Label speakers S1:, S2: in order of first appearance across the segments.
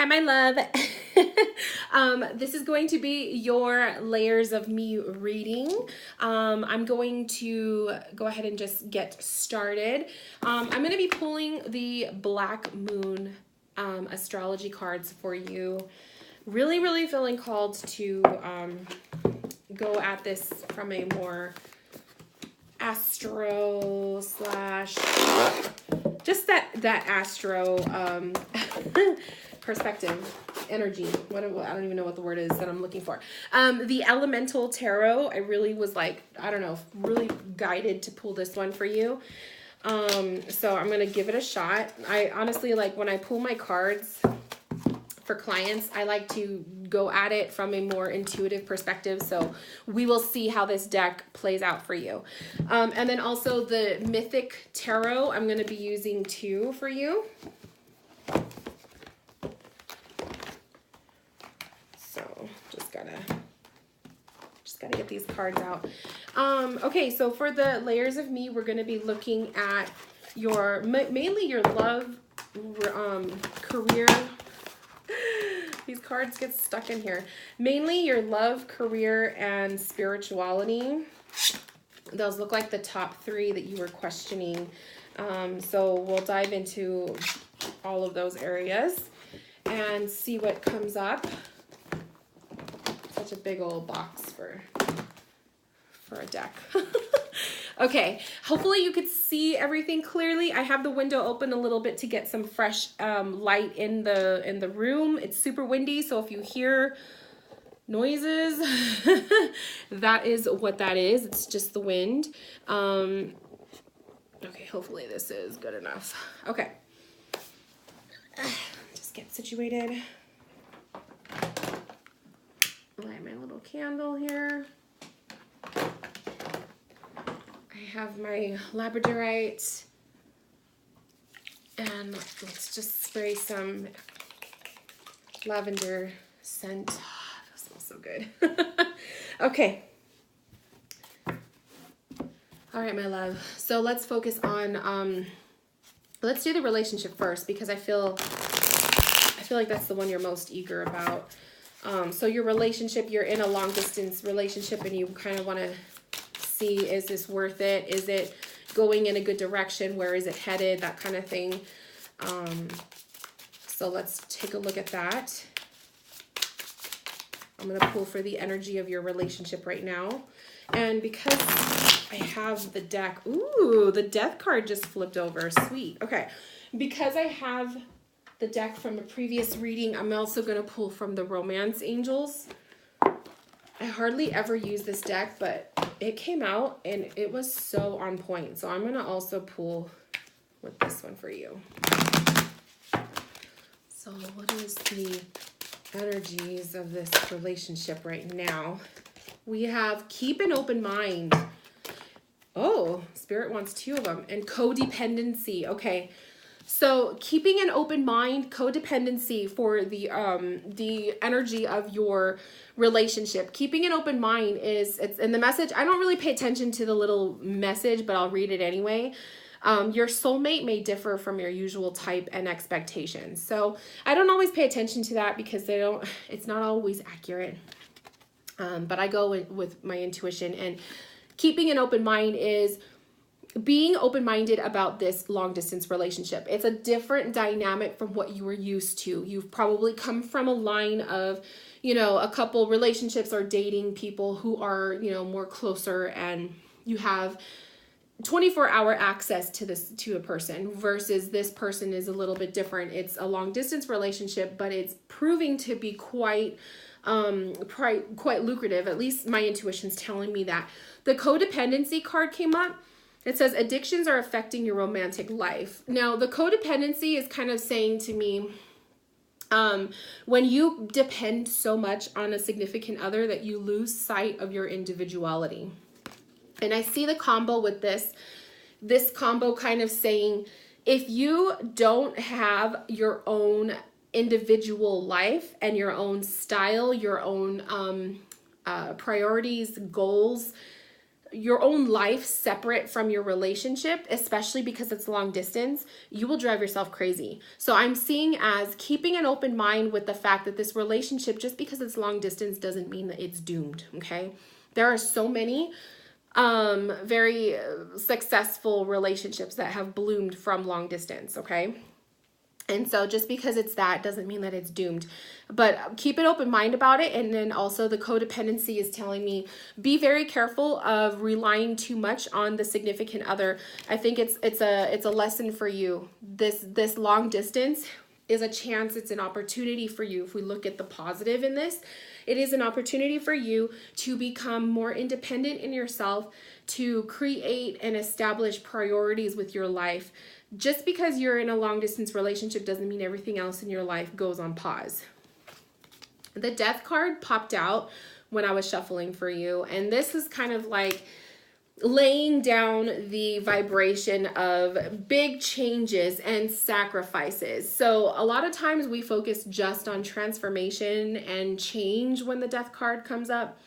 S1: Hi, my love. This is going to be your layers of me reading. I'm going to go ahead and just get started. I'm going to be pulling the Black Moon astrology cards for you. Really feeling called to go at this from a more astro slash just that astro perspective energy. I don't even know what the word is that I'm looking for. The Elemental Tarot, I really was like, I don't know, really guided to pull this one for you. So I'm gonna give it a shot. I honestly, like, when I pull my cards for clients, I like to go at it from a more intuitive perspective. So we will see how this deck plays out for you. And then also the Mythic Tarot, I'm going to be using 2 for you. So just gotta get these cards out. Okay, so for the layers of me, we're going to be looking at your mainly your love, career. These cards get stuck in here. Mainly your love, career, and spirituality. Those look like the top 3 that you were questioning. So we'll dive into all of those areas and see what comes up. Such a big old box for a deck. Okay, hopefully you could see everything clearly. I have the window open a little bit to get some fresh light in the room. It's super windy, so if you hear noises, that is what that is. It's just the wind. Okay, hopefully this is good enough. Okay, just get situated. Light my little candle here. I have my labradorite, and let's just spray some lavender scent. Oh, that smells so good. Okay. All right, my love. So let's focus on, let's do the relationship first, because I feel like that's the one you're most eager about. So your relationship, you're in a long distance relationship and you kind of want to see, is this worth it? Is it going in a good direction? Where is it headed? That kind of thing. So let's take a look at that. I'm going to pull for the energy of your relationship right now. And because I have the deck, ooh, the death card just flipped over. Sweet. Okay. Because I have the deck from a previous reading, I'm also going to pull from the romance angels. I hardly ever use this deck, but it came out and it was so on point. So I'm going to also pull with this one for you. So what is the energies of this relationship right now? We have keep an open mind. Oh, Spirit wants 2 of them. And codependency. Okay. So keeping an open mind, codependency for the energy of your relationship. Keeping an open mind it's in the message. I don't really pay attention to the little message, but I'll read it anyway. Your soulmate may differ from your usual type and expectations. So I don't always pay attention to that because it's not always accurate. But I go with my intuition, and keeping an open mind is being open-minded about this long-distance relationship. It's a different dynamic from what you were used to. You've probably come from a line of, a couple relationships or dating people who are, more closer, and you have 24-hour access to a person, versus this person is a little bit different. It's a long-distance relationship, but it's proving to be quite lucrative. At least my intuition's telling me that. The codependency card came up. It says addictions are affecting your romantic life. Now, the codependency is kind of saying to me, when you depend so much on a significant other that you lose sight of your individuality. And I see the combo with this combo kind of saying, if you don't have your own individual life and your own style, your own priorities, goals, your own life separate from your relationship, especially because it's long distance, you will drive yourself crazy. So I'm seeing as keeping an open mind with the fact that this relationship, just because it's long distance, doesn't mean that it's doomed. Okay. There are so many very successful relationships that have bloomed from long distance. Okay. And so just because it's that doesn't mean that it's doomed. But keep an open mind about it. And then also the codependency is telling me be very careful of relying too much on the significant other. I think it's a lesson for you. This long distance is a chance, it's an opportunity for you. If we look at the positive in this, it is an opportunity for you to become more independent in yourself, to create and establish priorities with your life. Just because you're in a long distance relationship doesn't mean everything else in your life goes on pause. The Death card popped out when I was shuffling for you, and this is kind of like laying down the vibration of big changes and sacrifices. So a lot of times we focus just on transformation and change when the Death card comes up.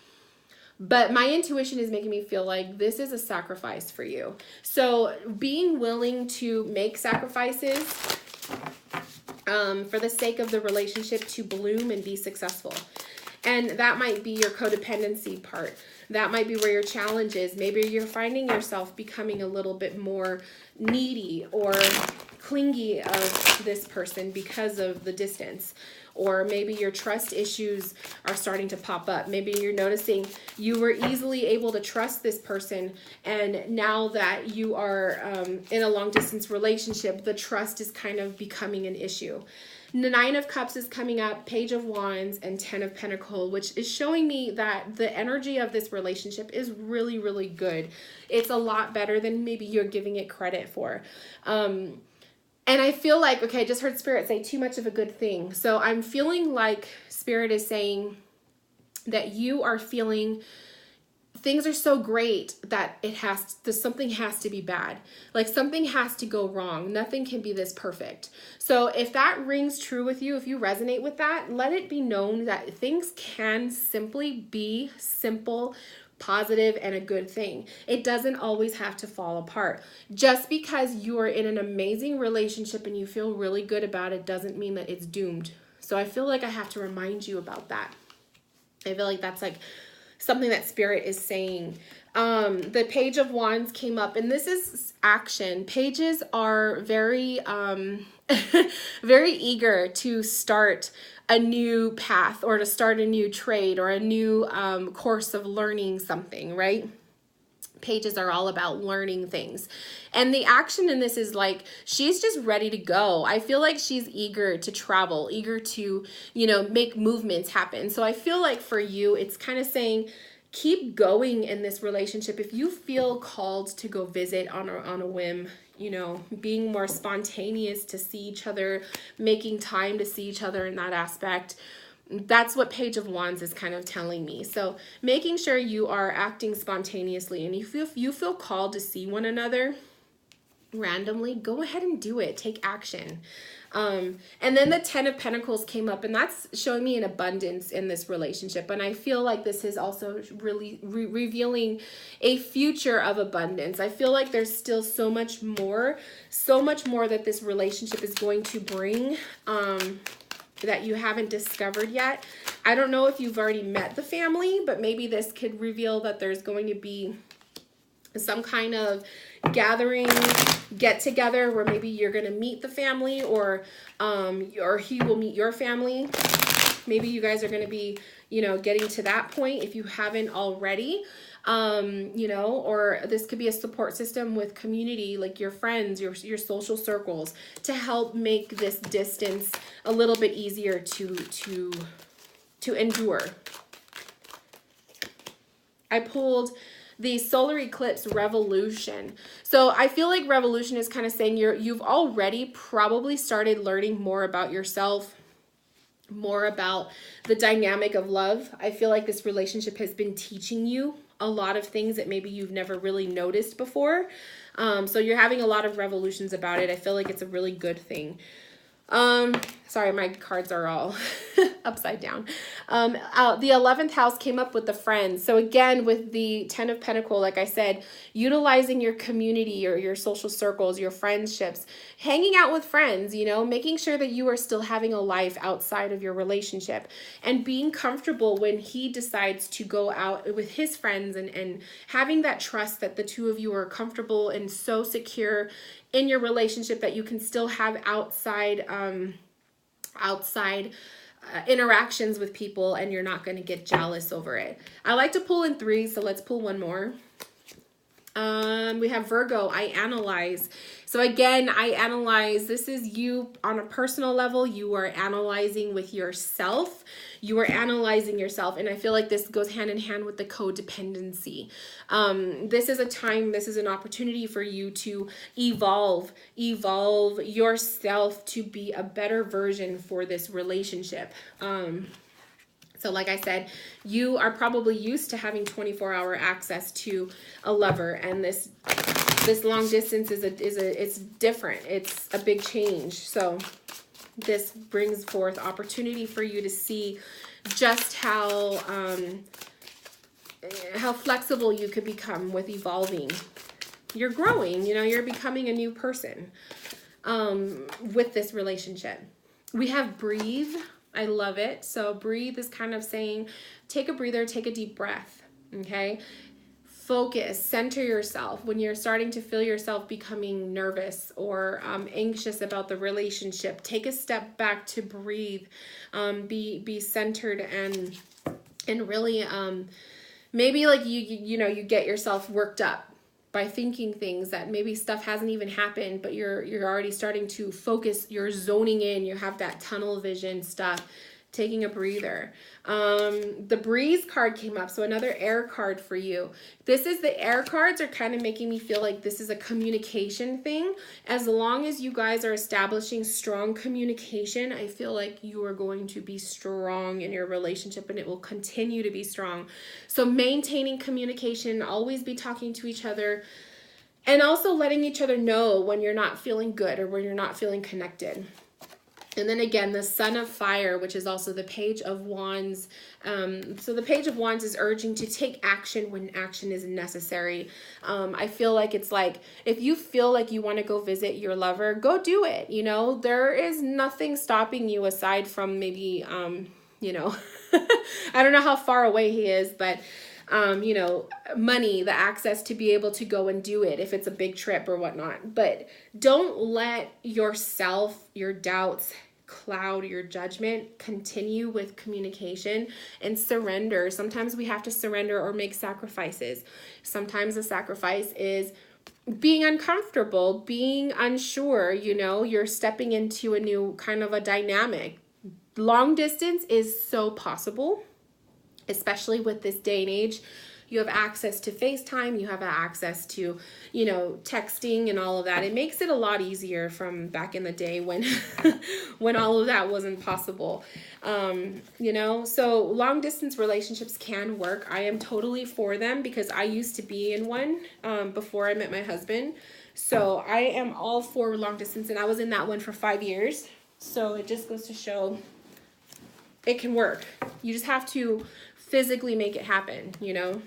S1: But my intuition is making me feel like this is a sacrifice for you. So being willing to make sacrifices for the sake of the relationship to bloom and be successful. And that might be your codependency part. That might be where your challenge is. Maybe you're finding yourself becoming a little bit more needy or clingy of this person because of the distance. Or maybe your trust issues are starting to pop up. Maybe you're noticing you were easily able to trust this person, and now that you are in a long distance relationship, the trust is kind of becoming an issue. The Nine of Cups is coming up, Page of Wands, and Ten of Pentacles, which is showing me that the energy of this relationship is really, really good. It's a lot better than maybe you're giving it credit for. And I feel like, okay, I just heard Spirit say too much of a good thing. So I'm feeling like Spirit is saying that you are feeling things are so great that something has to be bad. Like something has to go wrong. Nothing can be this perfect. So if that rings true with you, if you resonate with that, let it be known that things can simply be simple, positive, and a good thing. It doesn't always have to fall apart. Just because you are in an amazing relationship and you feel really good about it doesn't mean that it's doomed. So I feel like I have to remind you about that. I feel like that's like something that Spirit is saying. The Page of Wands came up, and this is action. Pages are very, very eager to start a new path or to start a new trade or a new course of learning something, right? Pages are all about learning things. And the action in this is like, she's just ready to go. I feel like she's eager to travel, eager to, make movements happen. So I feel like for you, it's kind of saying, keep going in this relationship. If you feel called to go visit on a whim, being more spontaneous to see each other, making time to see each other in that aspect, that's what Page of Wands is kind of telling me. So making sure you are acting spontaneously, and if you feel called to see one another randomly, go ahead and do it. Take action. And then the Ten of Pentacles came up, and that's showing me an abundance in this relationship. And I feel like this is also really revealing a future of abundance. I feel like there's still so much more that this relationship is going to bring, that you haven't discovered yet. I don't know if you've already met the family, but maybe this could reveal that there's going to be some kind of gathering, get together where maybe you're going to meet the family, or he will meet your family. Maybe you guys are going to be, getting to that point if you haven't already. Or this could be a support system with community, like your friends, your social circles, to help make this distance a little bit easier to endure. I pulled the solar eclipse revolution. So I feel like revolution is kind of saying you've already probably started learning more about yourself, more about the dynamic of love. I feel like this relationship has been teaching you a lot of things that maybe you've never really noticed before. So you're having a lot of revolutions about it. I feel like it's a really good thing. Sorry, my cards are all upside down. The 11th house came up with the friends. So again, with the 10 of Pentacles, like I said, utilizing your community or your social circles, your friendships, hanging out with friends, you know, making sure that you are still having a life outside of your relationship, and being comfortable when he decides to go out with his friends, and having that trust that the two of you are comfortable and so secure in your relationship that you can still have outside interactions with people, and you're not going to get jealous over it. I like to pull in threes, so let's pull one more. We have Virgo, I analyze. So again, I analyze. This is you on a personal level. You are analyzing with yourself. You are analyzing yourself. And I feel like this goes hand in hand with the codependency. This is a time, this is an opportunity for you to evolve yourself to be a better version for this relationship. So like I said, you are probably used to having 24-hour access to a lover, and this long distance it's different. It's a big change. So this brings forth opportunity for you to see just how flexible you could become with evolving. You're growing, you know, you're becoming a new person with this relationship. We have breathe. I love it. So breathe is kind of saying, take a breather, take a deep breath, okay? Focus, center yourself. When you're starting to feel yourself becoming nervous or anxious about the relationship, take a step back to breathe, be centered, and really maybe like you know, you get yourself worked up by thinking things that maybe stuff hasn't even happened, but you're already starting to focus, you're zoning in, you have that tunnel vision stuff, taking a breather. The breeze card came up, so another air card for you. This is the air cards are kind of making me feel like this is a communication thing. As long as you guys are establishing strong communication, I feel like you are going to be strong in your relationship, and it will continue to be strong. So maintaining communication, always be talking to each other, and also letting each other know when you're not feeling good or when you're not feeling connected. And then again, the Sun of Fire, which is also the Page of Wands. So the Page of Wands is urging to take action when action is necessary. I feel like it's like, if you feel like you want to go visit your lover, go do it. You know, there is nothing stopping you aside from maybe, you know, I don't know how far away he is, but you know, money, the access to be able to go and do it if it's a big trip or whatnot. But don't let yourself, your doubts cloud your judgment. Continue with communication and surrender. Sometimes we have to surrender or make sacrifices. Sometimes the sacrifice is being uncomfortable, being unsure, you know, you're stepping into a new kind of a dynamic. Long distance is so possible. Especially with this day and age, you have access to FaceTime, you have access to, you know, texting and all of that. It makes it a lot easier from back in the day when when all of that wasn't possible. You know, so long distance relationships can work. I am totally for them because I used to be in one before I met my husband. So I am all for long distance, and I was in that one for 5 years. So it just goes to show it can work. You just have to physically make it happen, you know?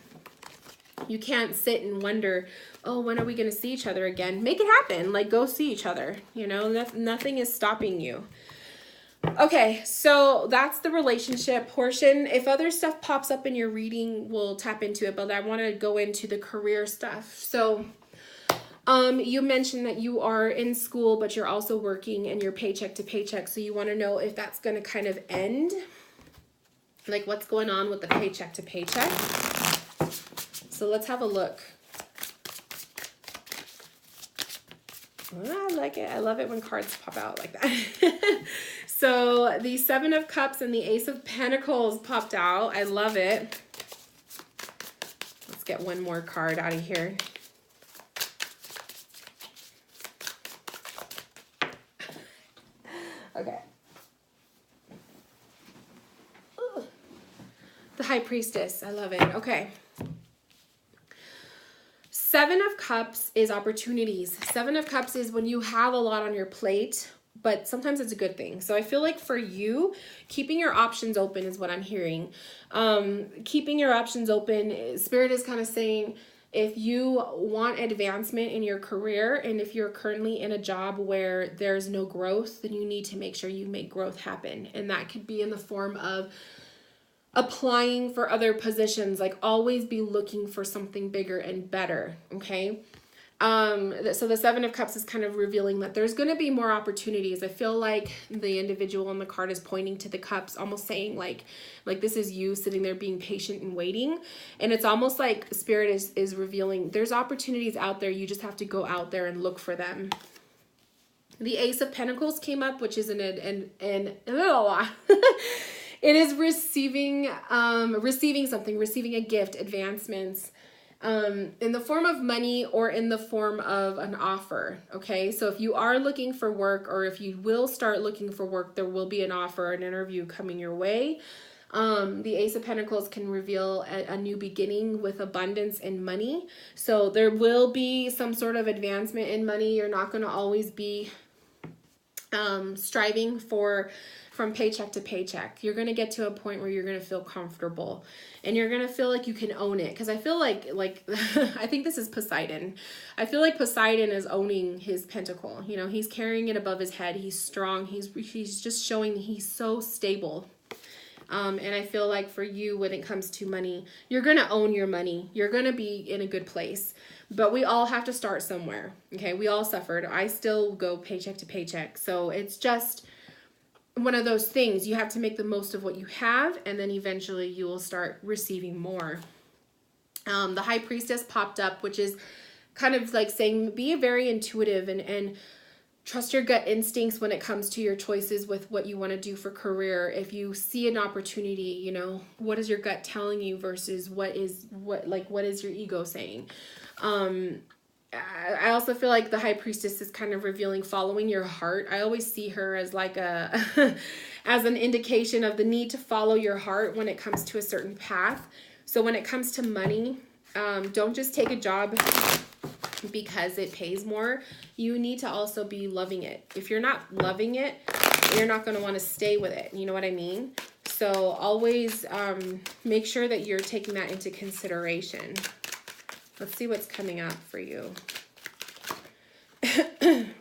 S1: You can't sit and wonder, oh, when are we going to see each other again? Make it happen. Like, go see each other, you know? Nothing is stopping you. Okay, so that's the relationship portion. If other stuff pops up in your reading, we'll tap into it, but I want to go into the career stuff. So you mentioned that you are in school, but you're also working and you're paycheck to paycheck. So you want to know if that's going to kind of end. Like, what's going on with the paycheck to paycheck? So let's have a look. Oh, I like it. I love it when cards pop out like that. So the Seven of Cups and the Ace of Pentacles popped out. I love it. Let's get one more card out of here. Okay. The High Priestess. I love it. Okay. Seven of Cups is opportunities. Seven of Cups is when you have a lot on your plate, but sometimes it's a good thing. So I feel like for you, keeping your options open is what I'm hearing. Keeping your options open, Spirit is kind of saying, if you want advancement in your career, and if you're currently in a job where there's no growth, then you need to make sure you make growth happen. And that could be in the form of applying for other positions. Like, always be looking for something bigger and better, okay? So the Seven of Cups is kind of revealing that there's going to be more opportunities. I feel like the individual on the card is pointing to the cups, almost saying like this is you sitting there being patient and waiting. And it's almost like Spirit is revealing there's opportunities out there. You just have to go out there and look for them. The Ace of Pentacles came up, which is it is receiving something, receiving a gift, advancements, in the form of money or in the form of an offer. Okay. So if you are looking for work, or if you will start looking for work, there will be an offer, an interview coming your way. The Ace of Pentacles can reveal a new beginning with abundance and money. So there will be some sort of advancement in money. You're not going to always be striving from paycheck to paycheck. You're going to get to a point where you're going to feel comfortable and you're going to feel like you can own it. Because I feel like I think this is Poseidon. I feel like Poseidon is owning his pentacle. You know, he's carrying it above his head. He's strong. He's just showing he's so stable. And I feel like for you, when it comes to money, you're going to own your money. You're going to be in a good place. But we all have to start somewhere. Okay, we all suffered. I still go paycheck to paycheck. So it's just one of those things. You have to make the most of what you have, and then eventually you will start receiving more. The High Priestess popped up, which is kind of like saying be very intuitive and trust your gut instincts when it comes to your choices with what you want to do for career. If you see an opportunity, you know, what is your gut telling you versus what is your ego saying? I also feel like the High Priestess is kind of revealing following your heart. I always see her as like as an indication of the need to follow your heart when it comes to a certain path. So when it comes to money, don't just take a job because it pays more. You need to also be loving it. If you're not loving it, you're not going to want to stay with it. You know what I mean? So always make sure that you're taking that into consideration. Let's see what's coming up for you.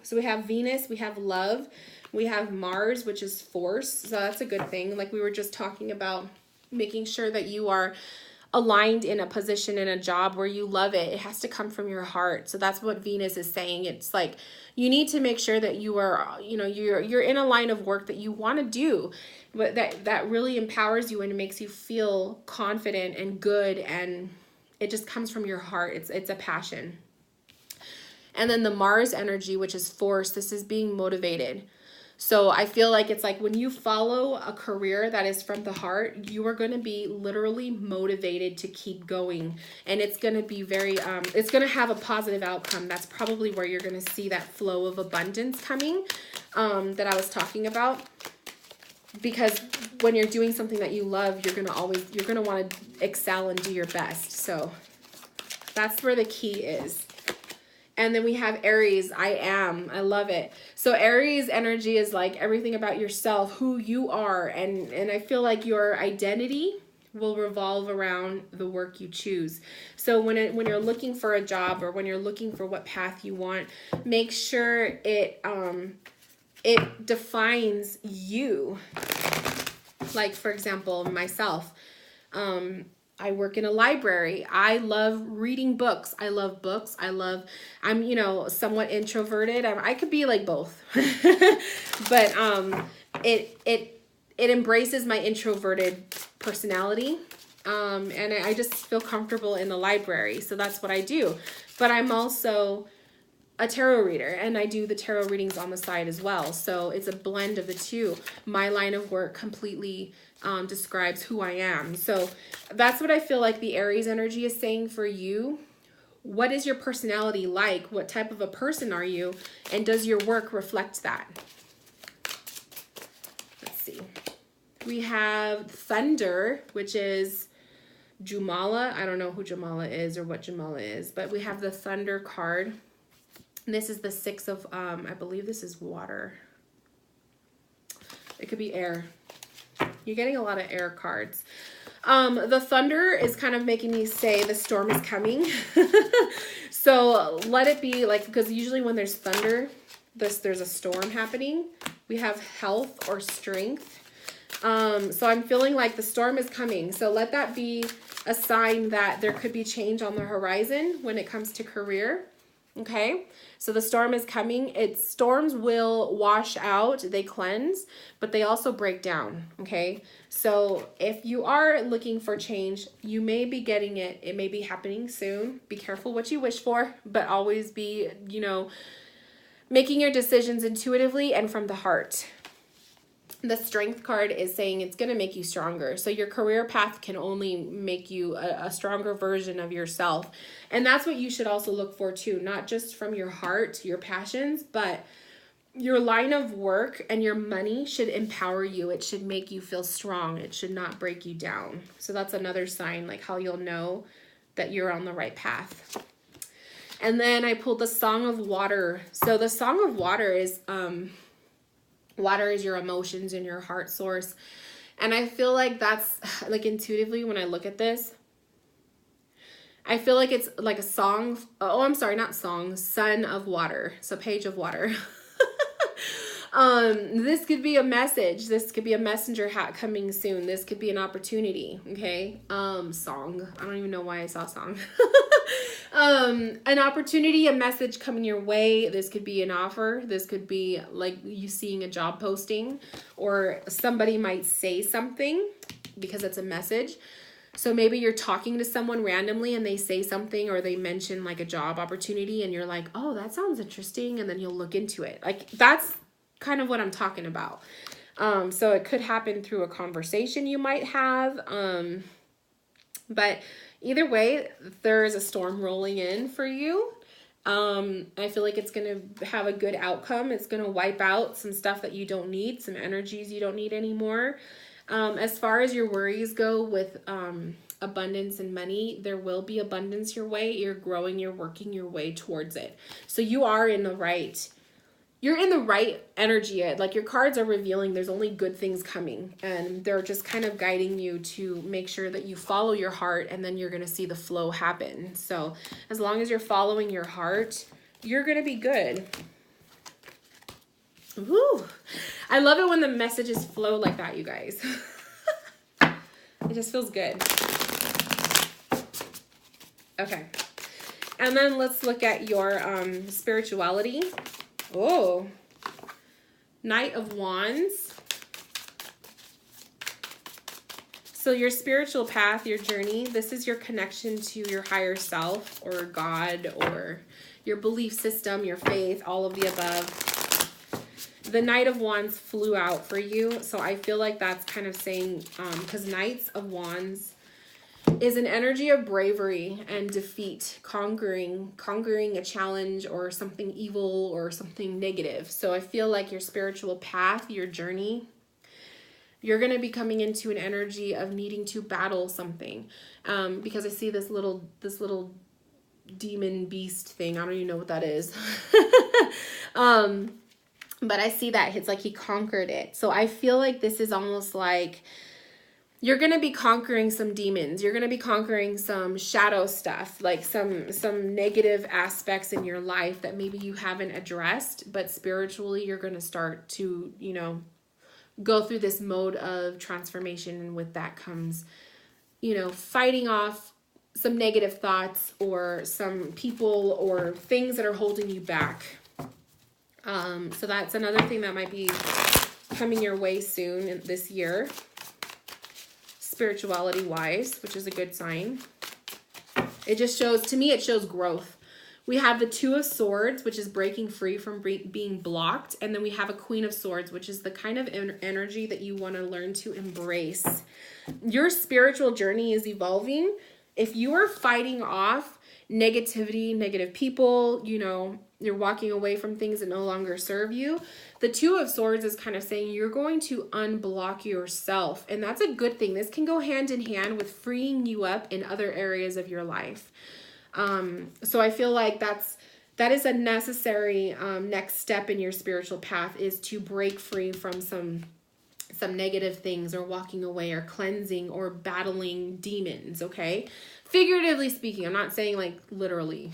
S1: So we have Venus, we have love, we have Mars, which is force. So that's a good thing. Like we were just talking about, making sure that you are aligned in a position, in a job where you love it. It has to come from your heart. So that's what Venus is saying. It's like you need to make sure that you are, you know, you're in a line of work that you want to do, but that really empowers you and makes you feel confident and good, and it just comes from your heart. It's a passion. And then the Mars energy, which is force, this is being motivated. So I feel like it's like when you follow a career that is from the heart, you are going to be literally motivated to keep going. And it's going to be very, it's going to have a positive outcome. That's probably where you're going to see that flow of abundance coming that I was talking about. Because when you're doing something that you love, you're going to want to excel and do your best. So that's where the key is. And then we have Aries, I love it. So Aries energy is like everything about yourself, who you are. And I feel like your identity will revolve around the work you choose. So when you're looking for a job, or when you're looking for what path you want, make sure it defines you. Like, for example, myself, I work in a library. I love reading books. I love books. I'm, you know, somewhat introverted. I could be like both, but it embraces my introverted personality. And I just feel comfortable in the library. So that's what I do. But I'm also a tarot reader, and I do the tarot readings on the side as well. So it's a blend of the two. My line of work completely describes who I am. So that's what I feel like the Aries energy is saying for you. What is your personality like? What type of a person are you? And does your work reflect that? Let's see. We have Thunder, which is Jumala. I don't know who Jumala is or what Jumala is, but we have the Thunder card. And this is the Six of, I believe this is water. It could be air. You're getting a lot of air cards. The thunder is kind of making me say the storm is coming. So let it be like, because usually when there's thunder, there's a storm happening. We have health or strength. So I'm feeling like the storm is coming. So let that be a sign that there could be change on the horizon when it comes to career. Okay, so the storm is coming. Storms will wash out, they cleanse, but they also break down. Okay, so if you are looking for change, you may be getting it. It may be happening soon. Be careful what you wish for, but always be, you know, making your decisions intuitively and from the heart. The strength card is saying it's going to make you stronger. So your career path can only make you a stronger version of yourself. And that's what you should also look for too, not just from your heart, your passions, but your line of work and your money should empower you. It should make you feel strong. It should not break you down. So that's another sign, like how you'll know that you're on the right path. And then I pulled the Song of Water. So the Song of Water is, water is your emotions and your heart source. And I feel like that's like intuitively when I look at this, I feel like it's like a song. Oh, I'm sorry, not song, Son of Water. So Page of Water. This could be a message. This could be a messenger hat coming soon. This could be an opportunity. Okay. Song. I don't even know why I saw song. An opportunity, a message coming your way. This could be an offer. This could be like you seeing a job posting, or somebody might say something because it's a message. So maybe you're talking to someone randomly and they say something, or they mention like a job opportunity and you're like, oh, that sounds interesting. And then you'll look into it. Like that's kind of what I'm talking about. So it could happen through a conversation you might have. But either way, there is a storm rolling in for you. I feel like it's going to have a good outcome. It's going to wipe out some stuff that you don't need, some energies you don't need anymore. As far as your worries go with abundance and money, there will be abundance your way. You're growing, you're working your way towards it. So you are in the right, you're in the right energy. Like your cards are revealing there's only good things coming, and they're just kind of guiding you to make sure that you follow your heart, and then you're going to see the flow happen. So as long as you're following your heart, you're going to be good. Woo! I love it when the messages flow like that, you guys. It just feels good. Okay. And then let's look at your spirituality. Oh, Knight of Wands. So your spiritual path, your journey, this is your connection to your higher self or God or your belief system, your faith, all of the above. The Knight of Wands flew out for you. So I feel like that's kind of saying, because Knights of Wands is an energy of bravery and defeat, conquering a challenge or something evil or something negative. So I feel like your spiritual path, your journey, you're going to be coming into an energy of needing to battle something. Because I see this little demon beast thing. I don't even know what that is. But I see that it's like he conquered it. So I feel like this is almost like you're going to be conquering some demons. You're going to be conquering some shadow stuff, like some negative aspects in your life that maybe you haven't addressed, but spiritually you're going to start to, you know, go through this mode of transformation. And with that comes, you know, fighting off some negative thoughts or some people or things that are holding you back. So that's another thing that might be coming your way soon this year, spirituality wise, which is a good sign. It just shows, to me, it shows growth. We have the Two of Swords, which is breaking free from being blocked. And then we have a Queen of Swords, which is the kind of energy that you want to learn to embrace. Your spiritual journey is evolving. If you are fighting off negativity, negative people, you know, you're walking away from things that no longer serve you. The Two of Swords is kind of saying you're going to unblock yourself. And that's a good thing. This can go hand in hand with freeing you up in other areas of your life. So I feel like that is a necessary next step in your spiritual path, is to break free from some some negative things, or walking away, or cleansing, or battling demons, okay? Figuratively speaking, I'm not saying like literally.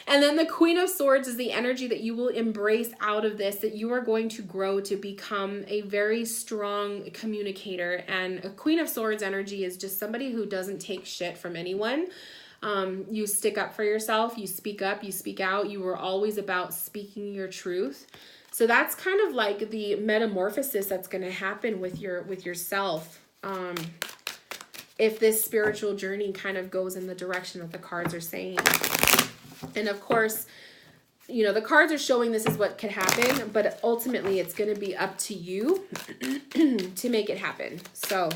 S1: And then the Queen of Swords is the energy that you will embrace out of this, that you are going to grow to become a very strong communicator. And a Queen of Swords energy is just somebody who doesn't take shit from anyone. You stick up for yourself, you speak up, you speak out. You were always about speaking your truth. So that's kind of like the metamorphosis that's going to happen with yourself. If this spiritual journey kind of goes in the direction that the cards are saying. And of course, you know, the cards are showing this is what could happen, but ultimately it's going to be up to you to make it happen. So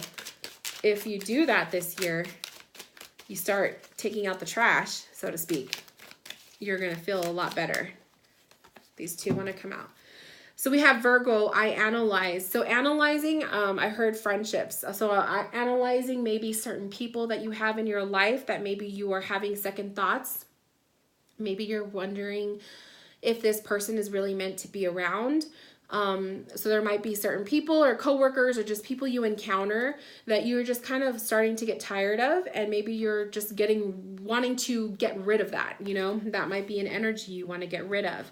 S1: if you do that this year, you start taking out the trash, so to speak, you're going to feel a lot better. These two want to come out. So we have Virgo, I analyze. So analyzing, I heard friendships. So analyzing maybe certain people that you have in your life that maybe you are having second thoughts. Maybe you're wondering if this person is really meant to be around. So there might be certain people or coworkers or just people you encounter that you're just kind of starting to get tired of, and maybe you're just wanting to get rid of that, you know? That might be an energy you want to get rid of.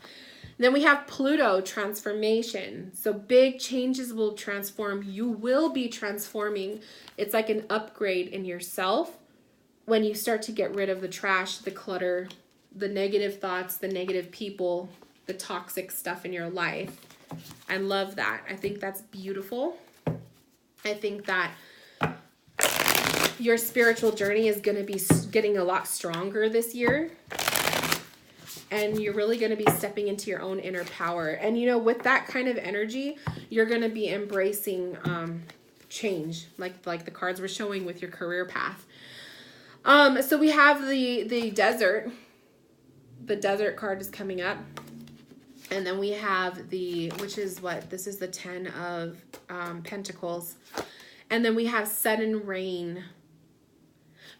S1: Then we have Pluto, transformation. So big changes will transform. You will be transforming. It's like an upgrade in yourself when you start to get rid of the trash, the clutter, the negative thoughts, the negative people, the toxic stuff in your life. I love that. I think that's beautiful. I think that your spiritual journey is going to be getting a lot stronger this year. And you're really going to be stepping into your own inner power. And, you know, with that kind of energy, you're going to be embracing change, like the cards were showing with your career path. So we have the desert. The desert card is coming up. And then we have which is what? This is the 10 of Pentacles. And then we have sudden rain.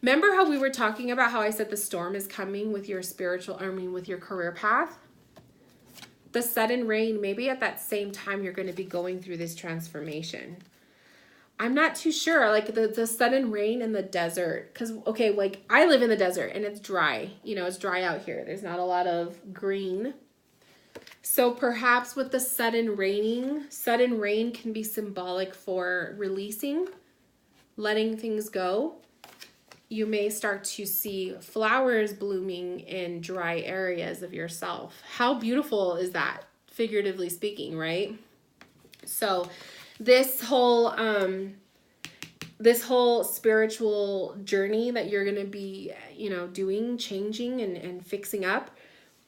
S1: Remember how we were talking about how I said the storm is coming with your with your career path? The sudden rain, maybe at that same time you're going to be going through this transformation. I'm not too sure, like the sudden rain in the desert, because, okay, like I live in the desert and it's dry. You know, it's dry out here. There's not a lot of green. So perhaps with the sudden rain can be symbolic for releasing, letting things go. You may start to see flowers blooming in dry areas of yourself. How beautiful is that, figuratively speaking, right? So this whole spiritual journey that you're going to be, you know, doing, changing and fixing up,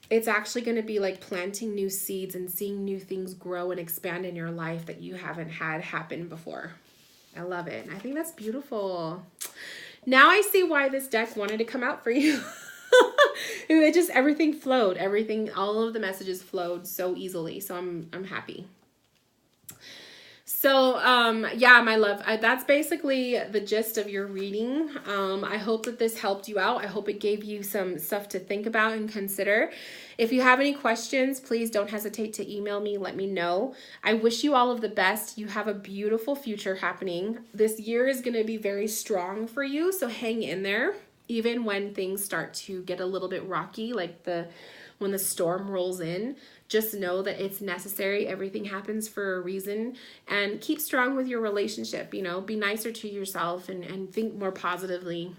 S1: it's actually going to be like planting new seeds and seeing new things grow and expand in your life that you haven't had happen before. I love it. I think that's beautiful. Now I see why this deck wanted to come out for you. It just, everything flowed. All of the messages flowed so easily. So I'm happy. So, yeah, my love, that's basically the gist of your reading. I hope that this helped you out. I hope it gave you some stuff to think about and consider. If you have any questions, please don't hesitate to email me. Let me know. I wish you all of the best. You have a beautiful future happening. This year is going to be very strong for you, so hang in there. Even when things start to get a little bit rocky, like when the storm rolls in, just know that it's necessary. Everything happens for a reason, and keep strong with your relationship. You know, be nicer to yourself and think more positively,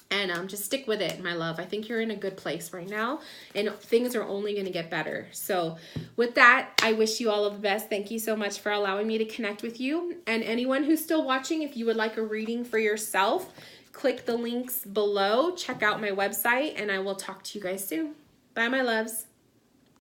S1: and just stick with it, my love. I think you're in a good place right now, and things are only going to get better. So with that, I wish you all of the best. Thank you so much for allowing me to connect with you. And anyone who's still watching, if you would like a reading for yourself, click the links below, check out my website, and I will talk to you guys soon. Bye, my loves.